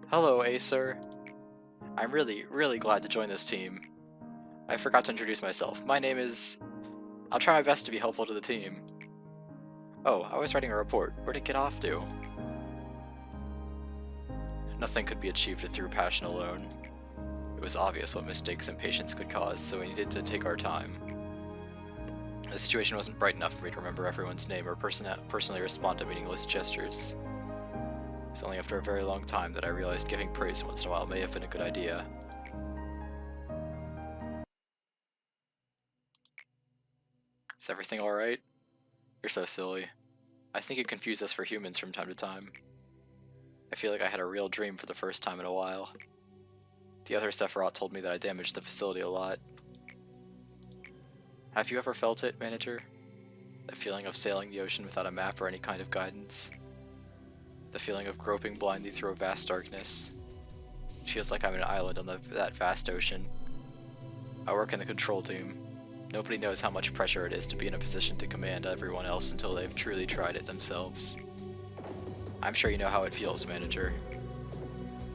Hello, Acer. I'm really glad to join this team. I forgot to introduce myself. My name is... I'll try my best to be helpful to the team. Oh, I was writing a report. Where'd it get off to? Nothing could be achieved through passion alone. It was obvious what mistakes and patience could cause, so we needed to take our time. The situation wasn't bright enough for me to remember everyone's name or personally respond to meaningless gestures. It's only after a very long time that I realized giving praise once in a while may have been a good idea. Is everything alright? You're so silly. I think you confuse us for humans from time to time. I feel like I had a real dream for the first time in a while. The other Sephiroth told me that I damaged the facility a lot. Have you ever felt it, Manager? The feeling of sailing the ocean without a map or any kind of guidance? The feeling of groping blindly through a vast darkness? It feels like I'm an island on that vast ocean. I work in the control team. Nobody knows how much pressure it is to be in a position to command everyone else until they've truly tried it themselves. I'm sure you know how it feels, Manager.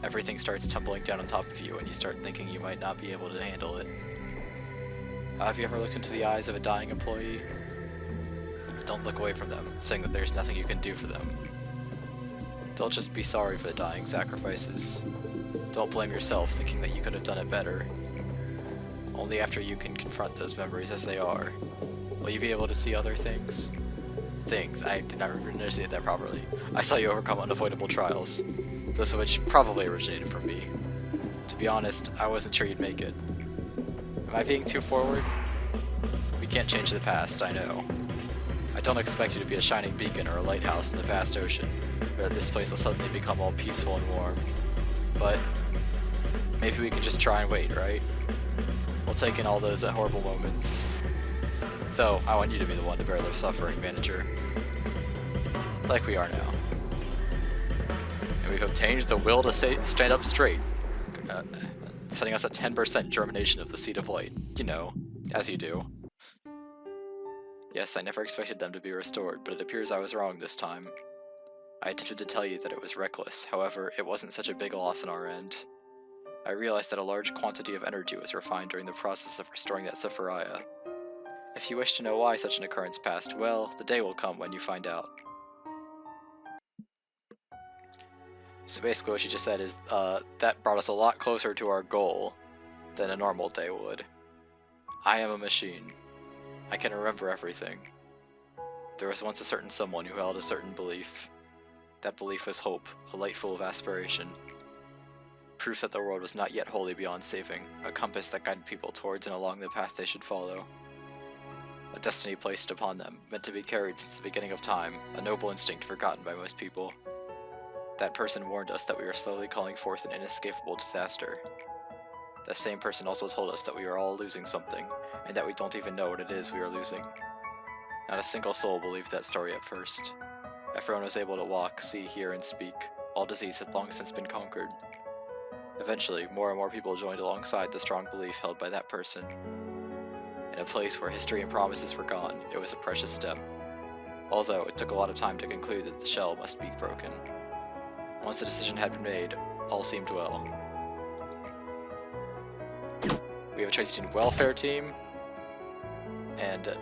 Everything starts tumbling down on top of you and you start thinking you might not be able to handle it. Have you ever looked into the eyes of a dying employee? Don't look away from them, saying that there's nothing you can do for them. Don't just be sorry for the dying sacrifices. Don't blame yourself thinking that you could have done it better. Only after you can confront those memories as they are, will you be able to see other things. I did not enunciate that properly. I saw you overcome unavoidable trials, those of which probably originated from me. To be honest, I wasn't sure you'd make it. Am I being too forward? We can't change the past, I know. I don't expect you to be a shining beacon or a lighthouse in the vast ocean, where this place will suddenly become all peaceful and warm. But maybe we can just try and wait, right? We'll take in all those horrible moments. Though, I want you to be the one to bear the suffering, Manager. Like we are now. And we've obtained the will to stand up straight, setting us a 10% germination of the seed of light. You know, as you do. Yes, I never expected them to be restored, but it appears I was wrong this time. I attempted to tell you that it was reckless, however, it wasn't such a big loss on our end. I realized that a large quantity of energy was refined during the process of restoring that Sephiroth. If you wish to know why such an occurrence passed, well, the day will come when you find out. So basically what she just said is, that brought us a lot closer to our goal than a normal day would. I am a machine. I can remember everything. There was once a certain someone who held a certain belief. That belief was hope, a light full of aspiration. Proof that the world was not yet wholly beyond saving, a compass that guided people towards and along the path they should follow. A destiny placed upon them, meant to be carried since the beginning of time, a noble instinct forgotten by most people. That person warned us that we were slowly calling forth an inescapable disaster. That same person also told us that we are all losing something, and that we don't even know what it is we are losing. Not a single soul believed that story at first. Everyone was able to walk, see, hear, and speak. All disease had long since been conquered. Eventually, more and more people joined alongside the strong belief held by that person. In a place where history and promises were gone, it was a precious step. Although, it took a lot of time to conclude that the shell must be broken. Once the decision had been made, all seemed well. We have a choice between welfare team and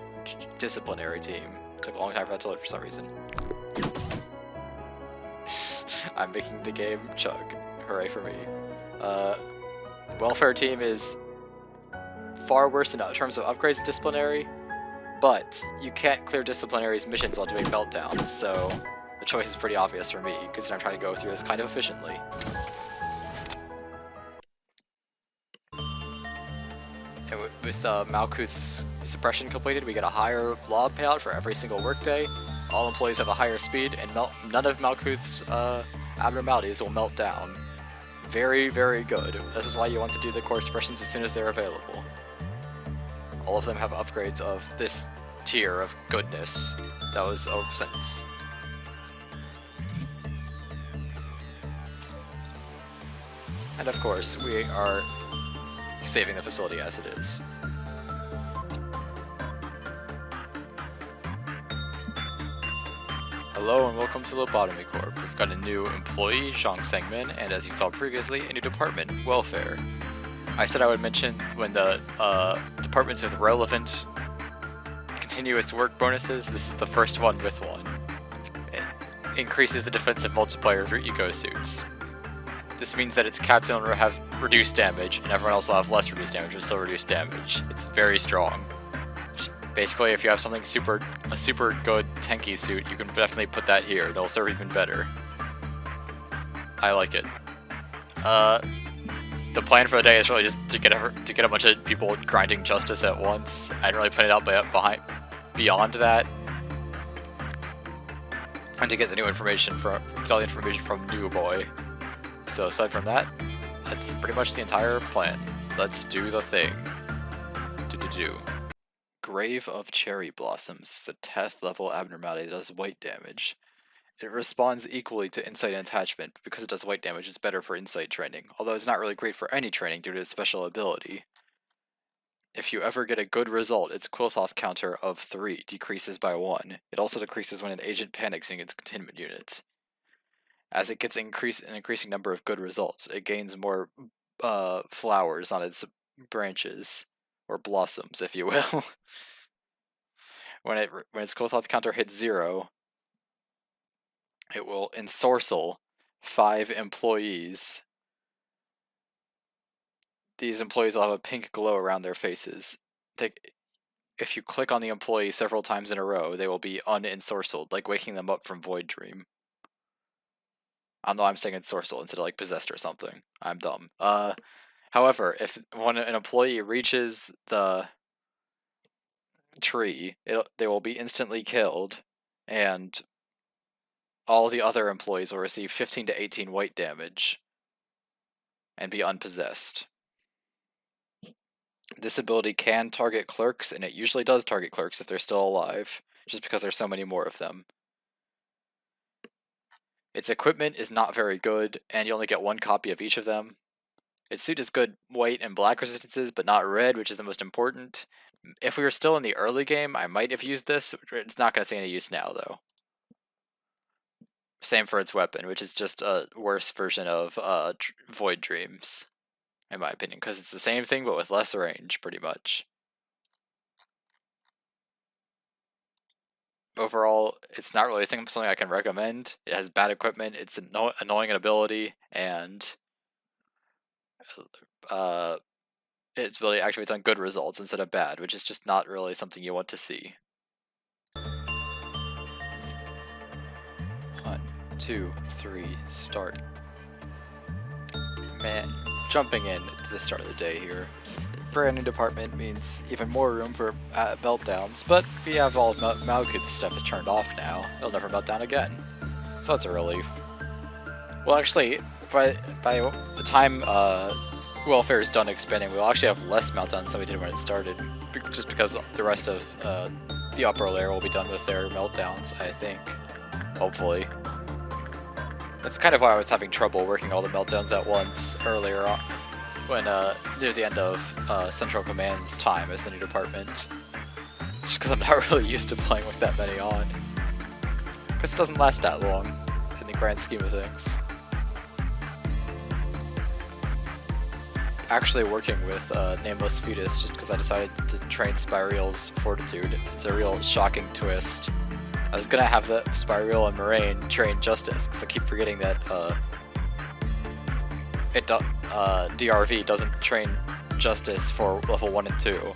disciplinary team. It took a long time for that to load for some reason. I'm making the game chug. Hooray for me. Welfare team is far worse in terms of upgrades than disciplinary, but you can't clear disciplinary's missions while doing meltdowns, so the choice is pretty obvious for me, because I'm trying to go through this kind of efficiently. And with Malkuth's suppression completed, we get a higher lob payout for every single workday. All employees have a higher speed, and none of Malkuth's abnormalities will melt down. Very good. This is why you want to do the core suppressions as soon as they're available. All of them have upgrades of this tier of goodness. That was a sentence. And of course, we are saving the facility as it is. Hello and welcome to Lobotomy Corp. We've got a new employee, Zhang Sengmin, and as you saw previously, a new department, Welfare. I said I would mention when the departments with relevant continuous work bonuses. This is the first one with one. It increases the defensive multiplier for eco suits. This means that its captain will have reduced damage, and everyone else will have less reduced damage, but still reduced damage. It's very strong. Just basically, if you have something a super good tanky suit, you can definitely put that here. It'll serve even better. I like it. The plan for the day is really just to get a bunch of people grinding justice at once. I didn't really plan it out beyond that, and to get the new information from New Boy. So aside from that, that's pretty much the entire plan. Let's do the thing. Grave of Cherry Blossoms is a 10th level abnormality that does white damage. It responds equally to insight and attachment, but because it does white damage, it's better for insight training, although it's not really great for any training due to its special ability. If you ever get a good result, its Quilthoth counter of 3 decreases by 1. It also decreases when an agent panics in its containment unit. As it gets an increasing number of good results, it gains more flowers on its branches, or blossoms, if you will. When its Quilthoth counter hits 0, it will ensorcel 5 employees. These employees will have a pink glow around their faces. If you click on the employee several times in a row, they will be unensorcelled, like waking them up from Void Dream. I don't know, I'm saying ensorcelled instead of like possessed or something. I'm dumb. However, when an employee reaches the tree, they will be instantly killed, and all the other employees will receive 15 to 18 white damage and be unpossessed. This ability can target clerks, and it usually does target clerks if they're still alive, just because there's so many more of them. Its equipment is not very good, and you only get 1 copy of each of them. Its suit is good white and black resistances, but not red, which is the most important. If we were still in the early game, I might have used this. It's not going to see any use now, though. Same for its weapon, which is just a worse version of Void Dreams, in my opinion, because it's the same thing, but with less range, pretty much. Overall, it's not really something I can recommend. It has bad equipment, it's annoying in ability, and its ability activates on good results instead of bad, which is just not really something you want to see. 1, 2, 3, start. Man, jumping in to the start of the day here. Brand new department means even more room for meltdowns, but we have all of Malkuth's stuff is turned off now. It'll never melt down again. So that's a relief. Well, actually, by the time Welfare is done expanding, we'll actually have less meltdowns than we did when it started, just because the rest of the upper layer will be done with their meltdowns, I think. Hopefully. That's kind of why I was having trouble working all the meltdowns at once earlier on, when near the end of Central Command's time as the new department. Just because I'm not really used to playing with that many on. Because it doesn't last that long, in the grand scheme of things. Actually working with Nameless Fetus just because I decided to train Spiral's Fortitude. It's a real shocking twist. I was gonna have the Spiral and Moraine train Justice, because I keep forgetting that DRV doesn't train Justice for level 1 and 2.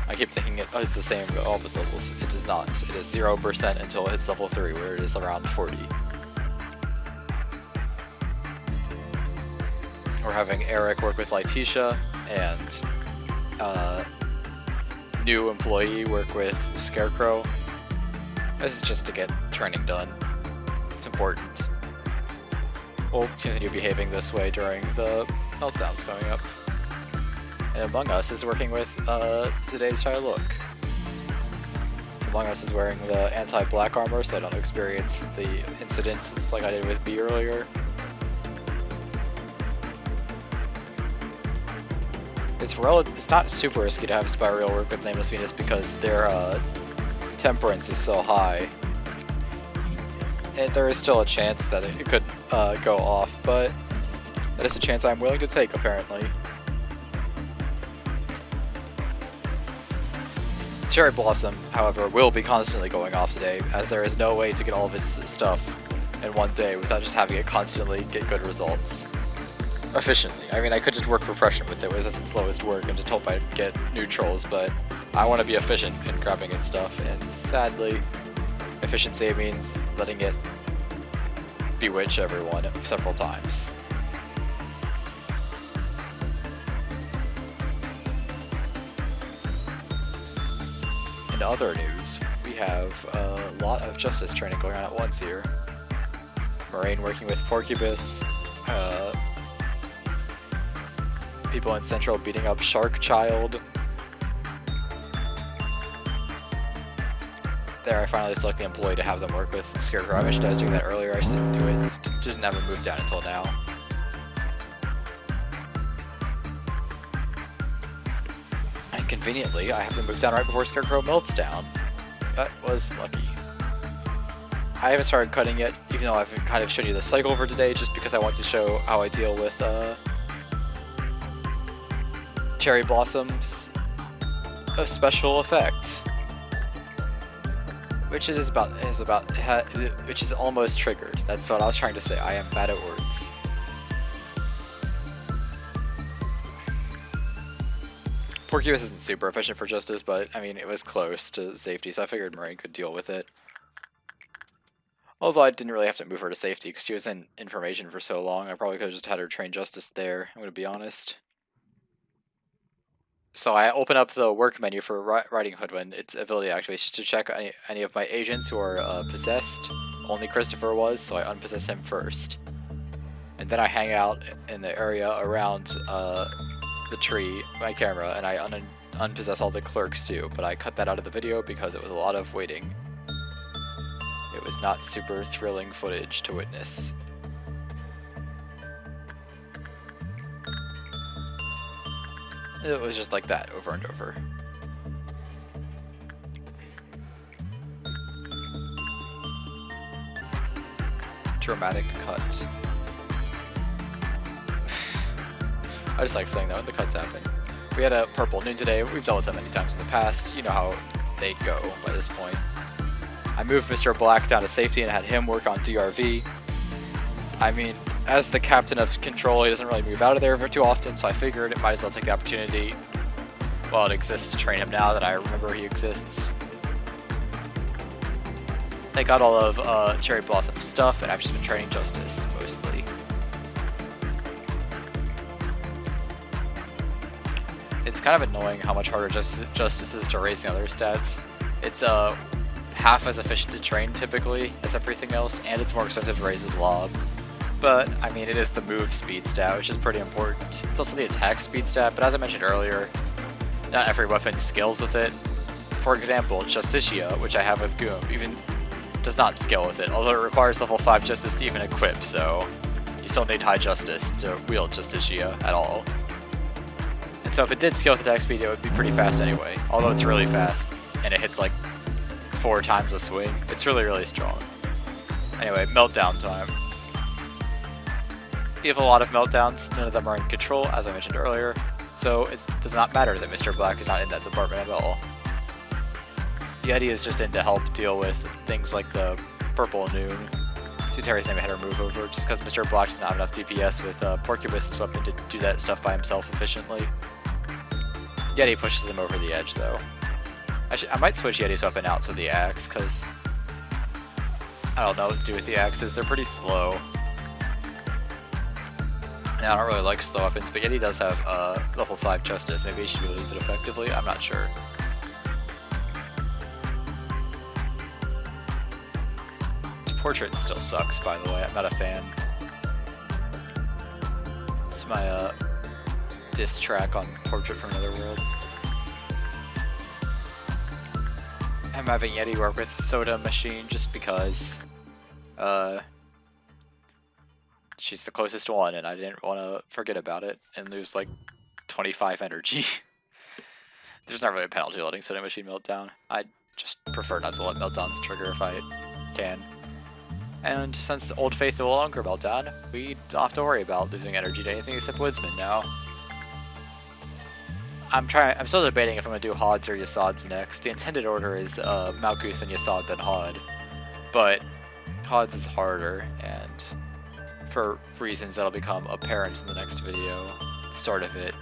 I keep thinking it is the same at all the levels. It does not. It is 0% until it hits level 3, where it is around 40. We're having Eric work with Letitia, and new employee work with Scarecrow. This is just to get training done. It's important. We'll continue behaving this way during the meltdowns coming up. And Among Us is working with today's Shy Look. Among Us is wearing the anti-black armor, so I don't experience the incidents like I did with B earlier. It's not super risky to have Spiral work with Nameless Venus because their temperance is so high. there is still a chance that it could go off, but that is a chance I'm willing to take, apparently. Cherry Blossom, however, will be constantly going off today, as there is no way to get all of its stuff in one day without just having it constantly get good results. Efficiently. I mean, I could just work repression with it, that's its slowest work, and just hope I get neutrals, but I want to be efficient in grabbing its stuff, and sadly, efficiency means letting it bewitch everyone several times. In other news, we have a lot of justice training going on at once here. Moraine working with Porcubus, people in Central beating up Shark Child. There I finally select the employee to have them work with Scarecrow. I mentioned I was doing that earlier, I just didn't do it, just didn't have it moved down until now. And conveniently, I have them moved down right before Scarecrow melts down. That was lucky. I haven't started cutting yet, even though I've kind of shown you the cycle for today, just because I want to show how I deal with Cherry Blossom's a special effect, which is which is almost triggered. That's what I was trying to say. I am bad at words. Porcubus isn't super efficient for justice, but I mean it was close to safety, so I figured Moraine could deal with it. Although I didn't really have to move her to safety because she was in information for so long. I probably could have just had her train justice there. I'm going to be honest. So I open up the work menu for Riding Hood when its ability activates to check any of my agents who are possessed. Only Christopher was, so I unpossess him first. And then I hang out in the area around the tree, my camera, and I unpossess all the clerks too. But I cut that out of the video because it was a lot of waiting. It was not super thrilling footage to witness. It was just like that, over and over. Dramatic cut. I just like saying that when the cuts happen. We had a purple noon today. We've dealt with them many times in the past. You know how they go by this point. I moved Mr. Black down to safety and had him work on DRV. I mean, as the captain of control, he doesn't really move out of there too often, so I figured it might as well take the opportunity while it exists to train him now that I remember he exists. I got all of Cherry Blossom's stuff, and I've just been training Justice, mostly. It's kind of annoying how much harder Justice is to raise the other stats. It's half as efficient to train, typically, as everything else, and it's more expensive to raise the lob. But, I mean, it is the move speed stat, which is pretty important. It's also the attack speed stat, but as I mentioned earlier, not every weapon scales with it. For example, Justicia, which I have with Goom, even does not scale with it, although it requires level 5 Justice to even equip, so you still need high Justice to wield Justicia at all. And so if it did scale with attack speed, it would be pretty fast anyway, although it's really fast, and it hits like 4 times a swing. It's really, really strong. Anyway, meltdown time. We have a lot of meltdowns, none of them are in control, as I mentioned earlier, so it does not matter that Mr. Black is not in that department at all. Yeti is just in to help deal with things like the purple noon. Terry's name had her move over, just because Mr. Black does not have enough DPS with Porcubus' weapon to do that stuff by himself efficiently. Yeti pushes him over the edge, though. I might switch Yeti's weapon out to the axe, because I don't know what to do with the axes. They're pretty slow. Now, I don't really like slow weapons, but Yeti does have level 5 Justice. Maybe he should be able to use it effectively. I'm not sure. The portrait still sucks, by the way. I'm not a fan. It's my diss track on Portrait from Another World. I'm having Yeti work with Soda Machine just because she's the closest one, and I didn't want to forget about it and lose like 25 energy. There's not really a penalty letting Soda Machine melt down. I just prefer not to let meltdowns trigger if I can. And since Old Faith no longer meltdown, we don't have to worry about losing energy to anything except Woodsman now. I'm still debating if I'm gonna do Hods or Yasad's next. The intended order is Malkuth and Yasad then Hod, but Hods is harder, and for reasons that'll become apparent in the next video, start of it,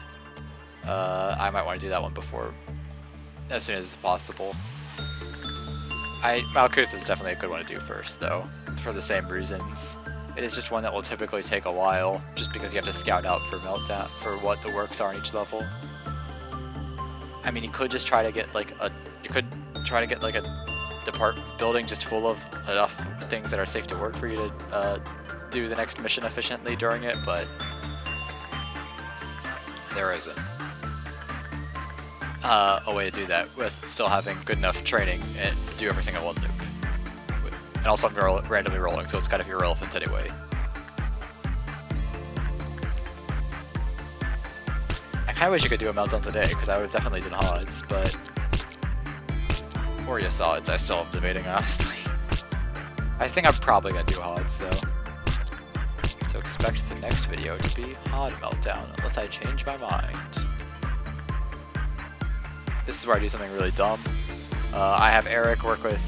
I might want to do that one before, as soon as possible. Malkuth is definitely a good one to do first, though, for the same reasons. It is just one that will typically take a while, just because you have to scout out for meltdown, for what the works are on each level. I mean, you could just try to get like a building just full of enough things that are safe to work for you to do the next mission efficiently during it, but there isn't a way to do that with still having good enough training and do everything at one loop. And also I'm randomly rolling, so it's kind of irrelevant anyway. I kind of wish you could do a meltdown today, because I would have definitely done Hods, but... Or Yasads, I still am debating, honestly. I think I'm probably going to do Hods, though. So expect the next video to be Hod Meltdown, unless I change my mind. This is where I do something really dumb. I have Eric work with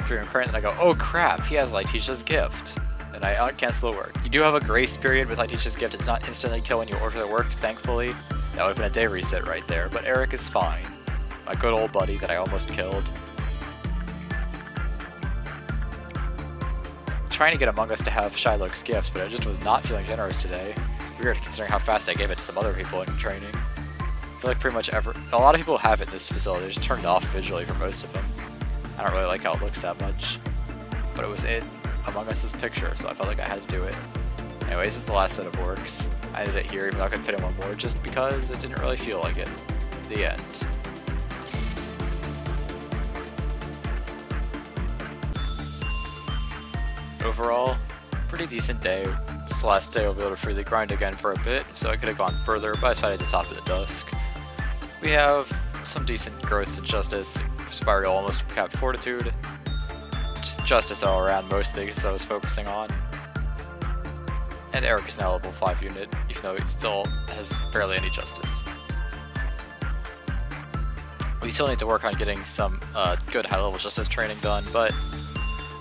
Dream Current, and I go, oh crap, he has Lyticia's Gift. And I cancel the work. You do have a grace period with Lyticia's Gift. It's not instantly kill when you order the work, thankfully. That would have been a day reset right there, but Eric is fine. My good old buddy that I almost killed. Trying to get Among Us to have Shylock's Gift, but I just was not feeling generous today. It's weird considering how fast I gave it to some other people in training. I feel like pretty much a lot of people have it in this facility. It's turned off visually for most of them. I don't really like how it looks that much. But it was in Among Us's picture, so I felt like I had to do it. Anyways, this is the last set of works. I did it here, even though I could fit in one more, just because it didn't really feel like it. The end. Overall, pretty decent day. This the last day I'll be able to freely grind again for a bit, so I could have gone further, but I decided to stop at the dusk. We have some decent growths in Justice, Spiral almost capped Fortitude, just Justice all around mostly because I was focusing on. And Eric is now a level 5 unit, even though he still has barely any Justice. We still need to work on getting some good high-level Justice training done, but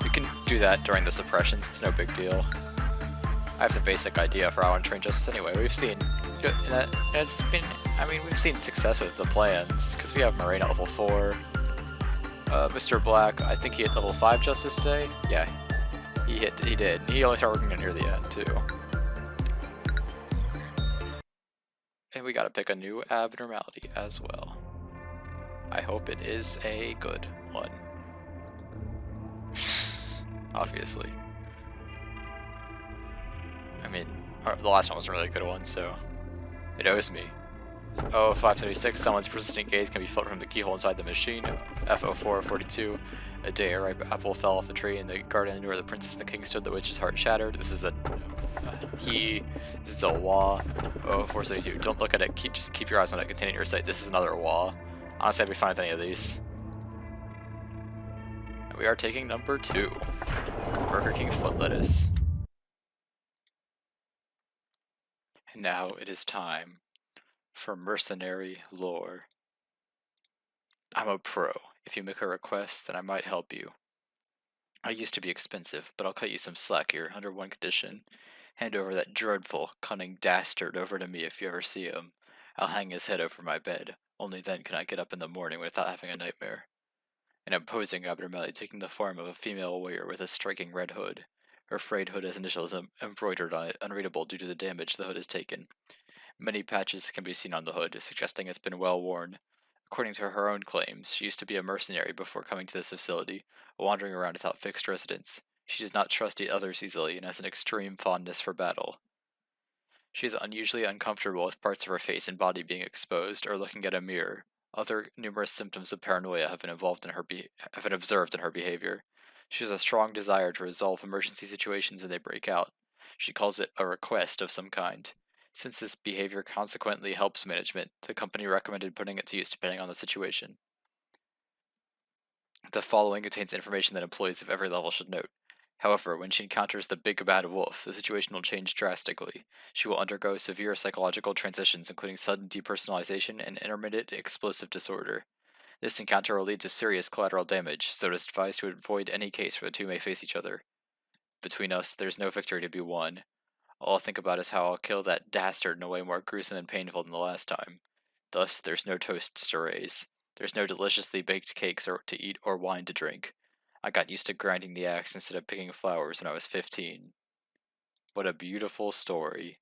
we can do that during the suppressions, it's no big deal. I have the basic idea for how I want to train Justice anyway. We've seen we've seen success with the plans, because we have Moraine at level 4. Mr. Black, I think he hit level 5 Justice today? Yeah, he did. He only started working near the end, too. And we gotta pick a new abnormality as well. I hope it is a good one. Obviously. I mean, the last one was a really good one, so it owes me. O576, someone's persistent gaze can be felt from the keyhole inside the machine. F0442, a day a ripe apple fell off the tree in the garden where the princess and the king stood, the witch's heart shattered. This is a he. This is a wah. O472, don't look at it, just keep your eyes on it, containing your sight. This is another wah. Honestly, I'd be fine with any of these. And we are taking number 2, Burger King foot lettuce. And now it is time for Mercenary lore. I'm a pro. If you make a request, then I might help you. I used to be expensive, but I'll cut you some slack here, under one condition. Hand over that dreadful, cunning dastard over to me if you ever see him. I'll hang his head over my bed. Only then can I get up in the morning without having a nightmare. An imposing abnormality taking the form of a female warrior with a striking red hood. Her frayed hood has initials embroidered on it, unreadable due to the damage the hood has taken. Many patches can be seen on the hood, suggesting it's been well worn. According to her own claims, she used to be a mercenary before coming to this facility, wandering around without fixed residence. She does not trust the others easily and has an extreme fondness for battle. She is unusually uncomfortable with parts of her face and body being exposed or looking at a mirror. Other numerous symptoms of paranoia have been observed in her behavior. She has a strong desire to resolve emergency situations when they break out. She calls it a request of some kind. Since this behavior consequently helps management, the company recommended putting it to use depending on the situation. The following contains information that employees of every level should note. However, when she encounters the big bad wolf, the situation will change drastically. She will undergo severe psychological transitions, including sudden depersonalization and intermittent explosive disorder. This encounter will lead to serious collateral damage, so it is advised to avoid any case where the two may face each other. Between us, there's no victory to be won. All I'll think about is how I'll kill that dastard in a way more gruesome and painful than the last time. Thus, there's no toasts to raise. There's no deliciously baked cakes to eat or wine to drink. I got used to grinding the axe instead of picking flowers when I was 15. What a beautiful story.